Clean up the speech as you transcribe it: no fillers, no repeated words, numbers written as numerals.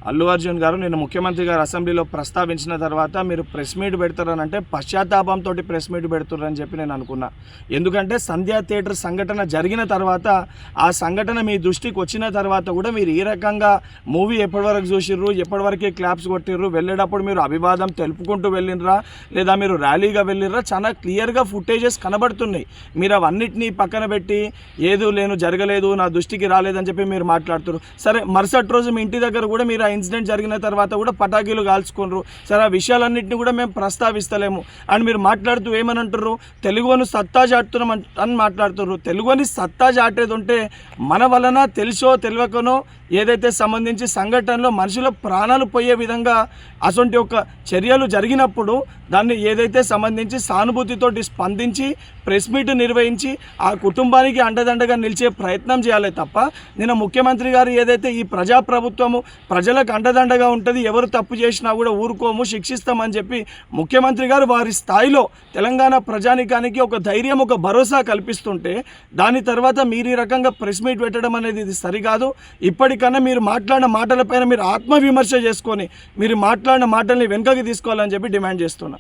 అల్లు అర్జున్ గారు నిన్న ముఖ్యమంత్రి గారు అసెంబ్లీలో ప్రస్తావించిన తర్వాత మీరు ప్రెస్ మీట్ పెడతారని అంటే పశ్చాత్తాపంతో ప్రెస్ మీట్ పెడుతున్నారని చెప్పి నేను అనుకున్నా. ఎందుకంటే సంధ్యా థియేటర్ సంఘటన జరిగిన తర్వాత ఆ సంఘటన మీ దృష్టికి వచ్చిన తర్వాత కూడా మీరు ఈ రకంగా మూవీ ఎప్పటివరకు చూసిర్రు, ఎప్పటివరకే క్లాప్స్ కొట్టిర్రు, వెళ్ళేటప్పుడు మీరు అభివాదం తెలుపుకుంటూ వెళ్ళినరా లేదా మీరు ర్యాలీగా వెళ్ళినరా, చాలా క్లియర్గా ఫుటేజెస్ కనబడుతున్నాయి. మీరు అవన్నిటినీ పక్కన పెట్టి ఏదో జరగలేదు, నా దృష్టికి రాలేదని చెప్పి మీరు మాట్లాడుతున్నారు. సరే, మరుసటి రోజు మీ ఇంటి దగ్గర కూడా మీరు ఆ ఇన్సిడెంట్ జరిగిన తర్వాత కూడా పటాకీలు కాల్చుకున్నారు. సరే, ఆ విషయాలన్నింటినీ కూడా మేము ప్రస్తావిస్తలేము అని మీరు మాట్లాడుతూ ఏమని అంటారు, తెలుగుని సత్తా చాటుతున్నాం అని మాట్లాడుతున్నారు. తెలుగుని సత్తా చాటేది ఉంటే మన వలన తెలుసో తెలియకనో ఏదైతే సంబంధించి సంఘటనలో మనుషుల ప్రాణాలు పోయే విధంగా అటువంటి ఒక చర్యలు జరిగినప్పుడు దాన్ని ఏదైతే సంబంధించి సానుభూతితోటి స్పందించి ప్రెస్ మీట్ నిర్వహించి ఆ కుటుంబానికి అండదండగా నిలిచే ప్రయత్నం చేయాలి తప్ప నిన్న ముఖ్యమంత్రి గారు ఏదైతే ఈ ప్రజాప్రభుత్వము ప్రజలకు అండదండగా ఉంటుంది, ఎవరు తప్పు చేసినా కూడా ఊరుకోము, శిక్షిస్తామని చెప్పి ముఖ్యమంత్రి గారు వారి స్థాయిలో తెలంగాణ ప్రజానికానికి ఒక ధైర్యం, ఒక భరోసా కల్పిస్తుంటే దాని తర్వాత మీరు ఈ రకంగా ప్రెస్ మీట్ పెట్టడం అనేది ఇది సరికాదు. ఇప్పటికన్నా మీరు మాట్లాడిన మాటలపైన మీరు ఆత్మవిమర్శ చేసుకొని మీరు మాట్లాడిన మాటల్ని వెనుకకి తీసుకోవాలని చెప్పి డిమాండ్ చేస్తున్నా.